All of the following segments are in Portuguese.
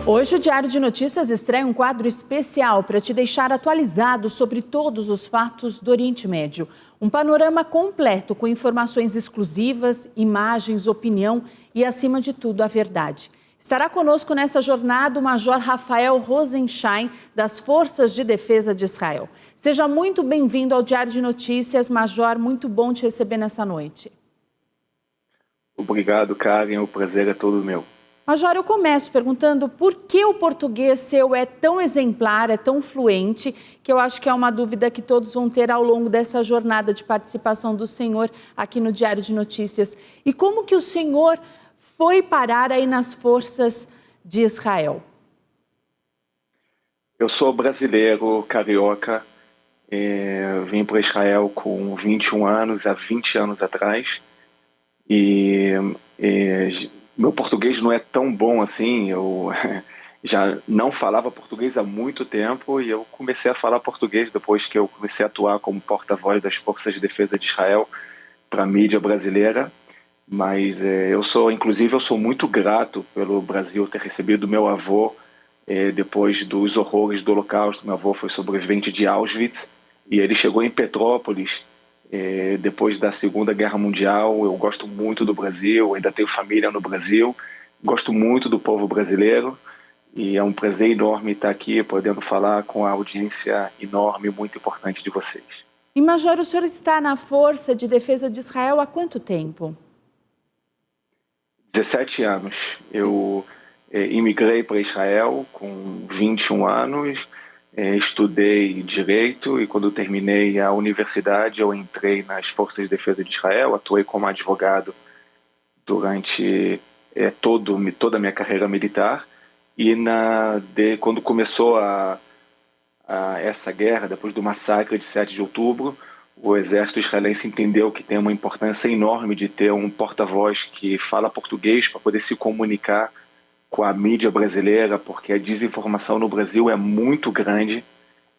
Hoje o Diário de Notícias estreia um quadro especial para te deixar atualizado sobre todos os fatos do Oriente Médio. Um panorama completo com informações exclusivas, imagens, opinião e, acima de tudo, a verdade. Estará conosco nessa jornada o Major Rafael Rosenstein, das Forças de Defesa de Israel. Seja muito bem-vindo ao Diário de Notícias, Major. Muito bom te receber nessa noite. Obrigado, Karen. O prazer é todo meu. Major, eu começo perguntando por que o português seu é tão exemplar, é tão fluente, que eu acho que é uma dúvida que todos vão ter ao longo dessa jornada de participação do senhor aqui no Diário de Notícias. E como que o senhor foi parar aí nas forças de Israel? Eu sou brasileiro, carioca, vim para Israel com 21 anos, há 20 anos atrás, e meu português não é tão bom assim, eu já não falava português há muito tempo e eu comecei a falar português depois que eu comecei a atuar como porta-voz das Forças de Defesa de Israel para a mídia brasileira. Mas eu sou muito grato pelo Brasil ter recebido meu avô depois dos horrores do Holocausto. Meu avô foi sobrevivente de Auschwitz e ele chegou em Petrópolis depois da Segunda Guerra Mundial. Eu gosto muito do Brasil, ainda tenho família no Brasil, gosto muito do povo brasileiro e é um prazer enorme estar aqui podendo falar com a audiência enorme, muito importante de vocês. E, Major, o senhor está na Força de Defesa de Israel há quanto tempo? 17 anos. Eu imigrei para Israel com 21 anos, estudei Direito e quando terminei a universidade eu entrei nas Forças de Defesa de Israel, atuei como advogado durante toda a minha carreira militar e quando começou essa guerra, depois do massacre de 7 de outubro, o exército israelense entendeu que tem uma importância enorme de ter um porta-voz que fala português para poder se comunicar com a mídia brasileira, porque a desinformação no Brasil é muito grande,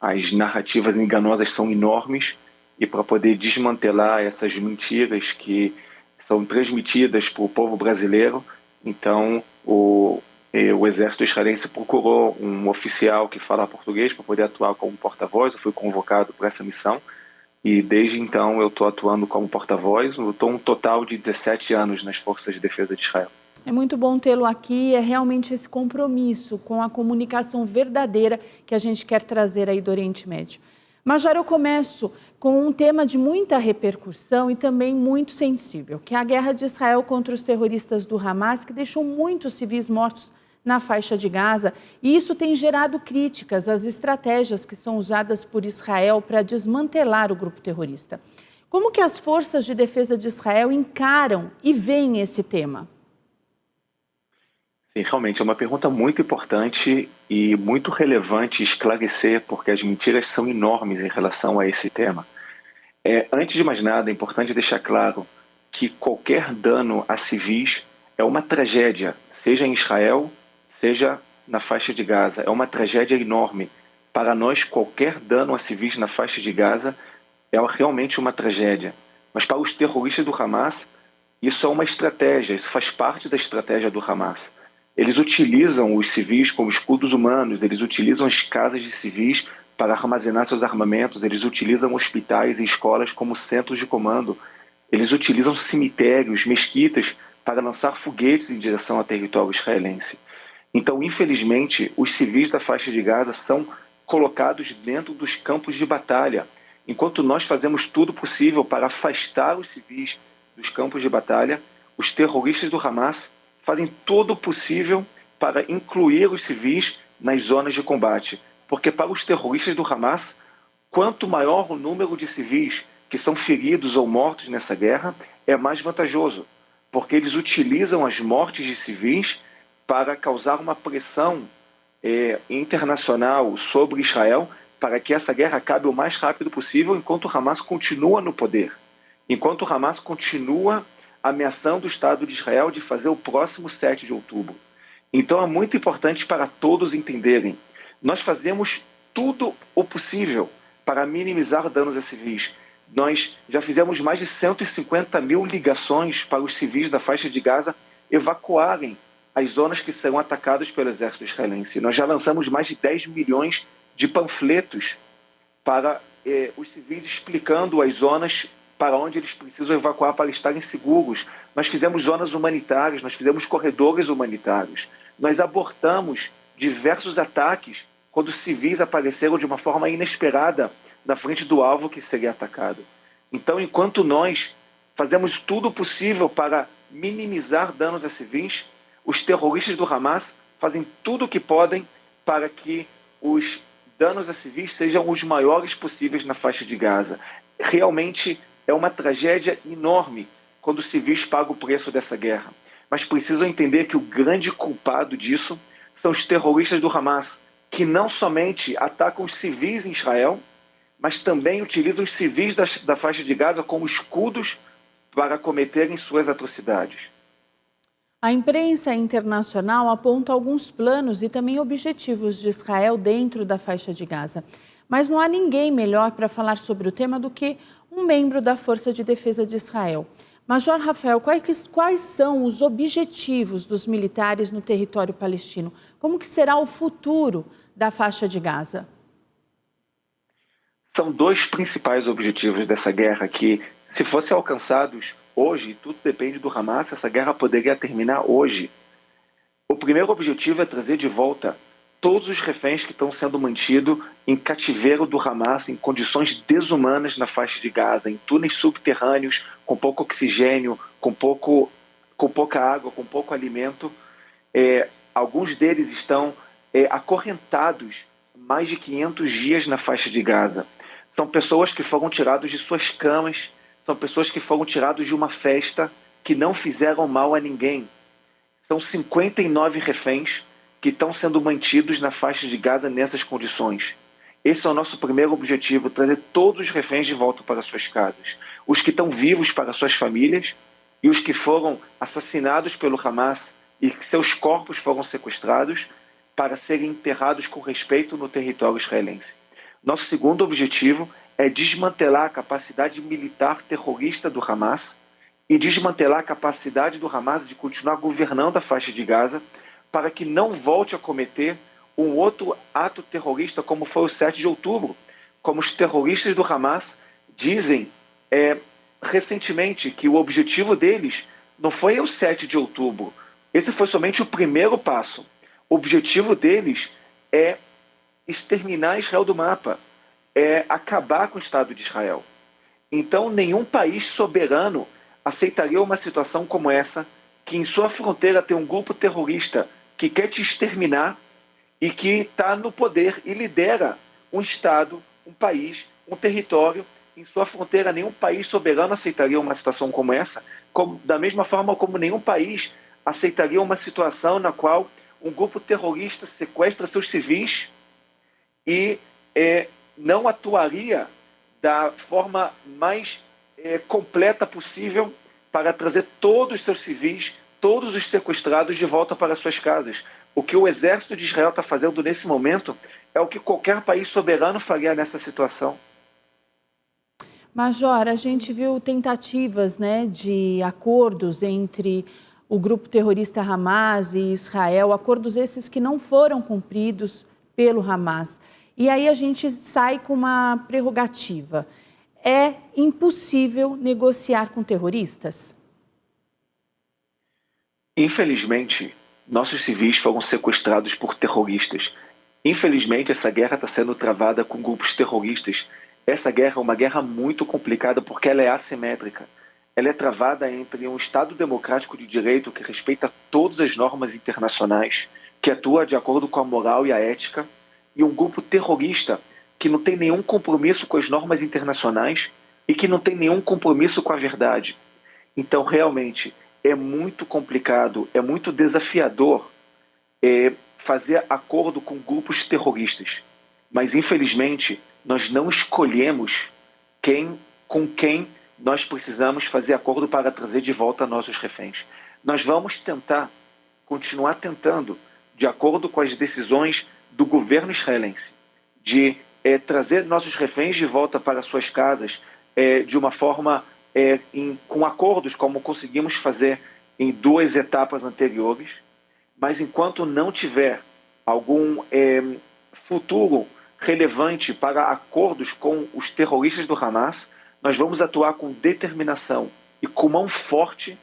as narrativas enganosas são enormes, e para poder desmantelar essas mentiras que são transmitidas para o povo brasileiro, então o exército israelense procurou um oficial que fala português para poder atuar como porta-voz. Eu fui convocado para essa missão. E desde então eu estou atuando como porta-voz. Eu estou um total de 17 anos nas Forças de Defesa de Israel. É muito bom tê-lo aqui, é realmente esse compromisso com a comunicação verdadeira que a gente quer trazer aí do Oriente Médio. Major, eu começo com um tema de muita repercussão e também muito sensível, que é a guerra de Israel contra os terroristas do Hamas, que deixou muitos civis mortos na faixa de Gaza, e isso tem gerado críticas às estratégias que são usadas por Israel para desmantelar o grupo terrorista. Como que as Forças de Defesa de Israel encaram e veem esse tema? Sim, realmente é uma pergunta muito importante e muito relevante esclarecer, porque as mentiras são enormes em relação a esse tema. Antes de mais nada, é importante deixar claro que qualquer dano a civis é uma tragédia, seja em Israel, seja na faixa de Gaza. É uma tragédia enorme. Para nós, qualquer dano a civis na faixa de Gaza é realmente uma tragédia. Mas para os terroristas do Hamas, isso é uma estratégia, isso faz parte da estratégia do Hamas. Eles utilizam os civis como escudos humanos, eles utilizam as casas de civis para armazenar seus armamentos, eles utilizam hospitais e escolas como centros de comando, eles utilizam cemitérios, mesquitas para lançar foguetes em direção ao território israelense. Então, infelizmente, os civis da faixa de Gaza são colocados dentro dos campos de batalha. Enquanto nós fazemos tudo possível para afastar os civis dos campos de batalha, os terroristas do Hamas fazem todo o possível para incluir os civis nas zonas de combate. Porque para os terroristas do Hamas, quanto maior o número de civis que são feridos ou mortos nessa guerra, é mais vantajoso. Porque eles utilizam as mortes de civis para causar uma pressão internacional sobre Israel para que essa guerra acabe o mais rápido possível, enquanto o Hamas continua no poder. Enquanto o Hamas continua ameaçando o Estado de Israel de fazer o próximo 7 de outubro. Então é muito importante para todos entenderem. Nós fazemos tudo o possível para minimizar danos a civis. Nós já fizemos mais de 150 mil ligações para os civis da faixa de Gaza evacuarem as zonas que serão atacadas pelo exército israelense. Nós já lançamos mais de 10 milhões de panfletos para os civis explicando as zonas para onde eles precisam evacuar para estarem seguros. Nós fizemos zonas humanitárias, nós fizemos corredores humanitários. Nós abortamos diversos ataques quando civis apareceram de uma forma inesperada na frente do alvo que seria atacado. Então, enquanto nós fazemos tudo possível para minimizar danos a civis, os terroristas do Hamas fazem tudo o que podem para que os danos a civis sejam os maiores possíveis na faixa de Gaza. Realmente é uma tragédia enorme quando os civis pagam o preço dessa guerra. Mas precisam entender que o grande culpado disso são os terroristas do Hamas, que não somente atacam os civis em Israel, mas também utilizam os civis da faixa de Gaza como escudos para cometerem suas atrocidades. A imprensa internacional aponta alguns planos e também objetivos de Israel dentro da faixa de Gaza. Mas não há ninguém melhor para falar sobre o tema do que um membro da Força de Defesa de Israel. Major Rafael, quais são os objetivos dos militares no território palestino? Como que será o futuro da faixa de Gaza? São dois principais objetivos dessa guerra que, se fossem alcançados hoje, tudo depende do Hamas, essa guerra poderia terminar hoje. O primeiro objetivo é trazer de volta todos os reféns que estão sendo mantidos em cativeiro do Hamas, em condições desumanas na faixa de Gaza, em túneis subterrâneos, com pouco oxigênio, com pouca água, com pouco alimento. Alguns deles estão acorrentados mais de 500 dias na faixa de Gaza. São pessoas que foram tiradas de suas camas, são pessoas que foram tiradas de uma festa, que não fizeram mal a ninguém. São 59 reféns que estão sendo mantidos na faixa de Gaza nessas condições. Esse é o nosso primeiro objetivo, trazer todos os reféns de volta para suas casas. Os que estão vivos para suas famílias e os que foram assassinados pelo Hamas e que seus corpos foram sequestrados para serem enterrados com respeito no território israelense. Nosso segundo objetivo é desmantelar a capacidade militar terrorista do Hamas e desmantelar a capacidade do Hamas de continuar governando a faixa de Gaza para que não volte a cometer um outro ato terrorista como foi o 7 de outubro, como os terroristas do Hamas dizem recentemente que o objetivo deles não foi o 7 de outubro. Esse foi somente o primeiro passo. O objetivo deles é exterminar Israel do mapa, é acabar com o Estado de Israel. Então, nenhum país soberano aceitaria uma situação como essa, que em sua fronteira tem um grupo terrorista que quer te exterminar e que está no poder e lidera um Estado, um país, um território. Em sua fronteira, nenhum país soberano aceitaria uma situação como essa, da mesma forma como nenhum país aceitaria uma situação na qual um grupo terrorista sequestra seus civis e não atuaria da forma mais completa possível para trazer todos os seus civis, todos os sequestrados de volta para suas casas. O que o exército de Israel está fazendo nesse momento é o que qualquer país soberano faria nessa situação. Major, a gente viu tentativas, de acordos entre o grupo terrorista Hamas e Israel, acordos esses que não foram cumpridos pelo Hamas. E aí a gente sai com uma prerrogativa. É impossível negociar com terroristas? Infelizmente, nossos civis foram sequestrados por terroristas. Infelizmente, essa guerra está sendo travada com grupos terroristas. Essa guerra é uma guerra muito complicada porque ela é assimétrica. Ela é travada entre um Estado democrático de direito que respeita todas as normas internacionais, que atua de acordo com a moral e a ética, e um grupo terrorista que não tem nenhum compromisso com as normas internacionais e que não tem nenhum compromisso com a verdade. Então, realmente, é muito complicado, é muito desafiador fazer acordo com grupos terroristas. Mas, infelizmente, nós não escolhemos com quem nós precisamos fazer acordo para trazer de volta nossos reféns. Nós vamos continuar tentando, de acordo com as decisões do governo israelense, de trazer nossos reféns de volta para suas casas de uma forma com acordos como conseguimos fazer em 2 etapas anteriores, mas enquanto não tiver algum futuro relevante para acordos com os terroristas do Hamas, nós vamos atuar com determinação e com mão forte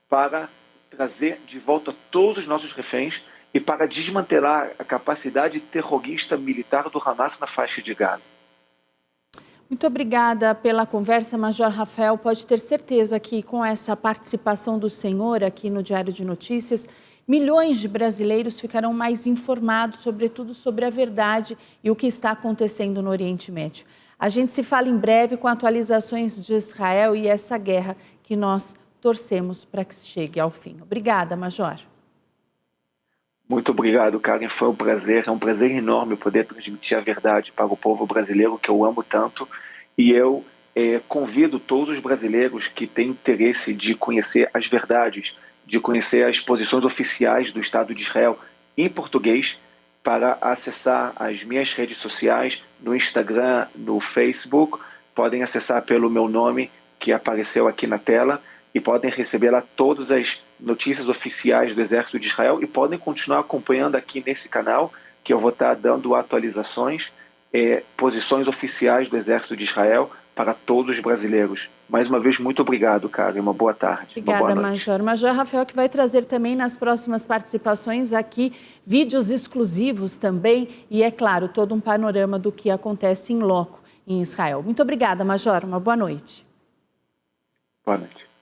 para trazer de volta todos os nossos reféns e para desmantelar a capacidade terrorista militar do Hamas na faixa de Gaza. Muito obrigada pela conversa, Major Rafael. Pode ter certeza que com essa participação do senhor aqui no Diário de Notícias, milhões de brasileiros ficarão mais informados, sobretudo sobre a verdade e o que está acontecendo no Oriente Médio. A gente se fala em breve com atualizações de Israel e essa guerra que nós torcemos para que chegue ao fim. Obrigada, Major. Muito obrigado, Karen. Foi um prazer, é um prazer enorme poder transmitir a verdade para o povo brasileiro, que eu amo tanto. E eu convido todos os brasileiros que têm interesse de conhecer as verdades, de conhecer as posições oficiais do Estado de Israel em português, para acessar as minhas redes sociais, no Instagram, no Facebook. Podem acessar pelo meu nome, que apareceu aqui na tela, e podem receber lá todas as notícias oficiais do Exército de Israel e podem continuar acompanhando aqui nesse canal, que eu vou estar dando atualizações, posições oficiais do Exército de Israel para todos os brasileiros. Mais uma vez, muito obrigado, cara, e uma boa tarde. Obrigada, uma boa noite. Major. Major Rafael, que vai trazer também nas próximas participações aqui vídeos exclusivos também e, é claro, todo um panorama do que acontece em loco em Israel. Muito obrigada, Major. Uma boa noite. Boa noite.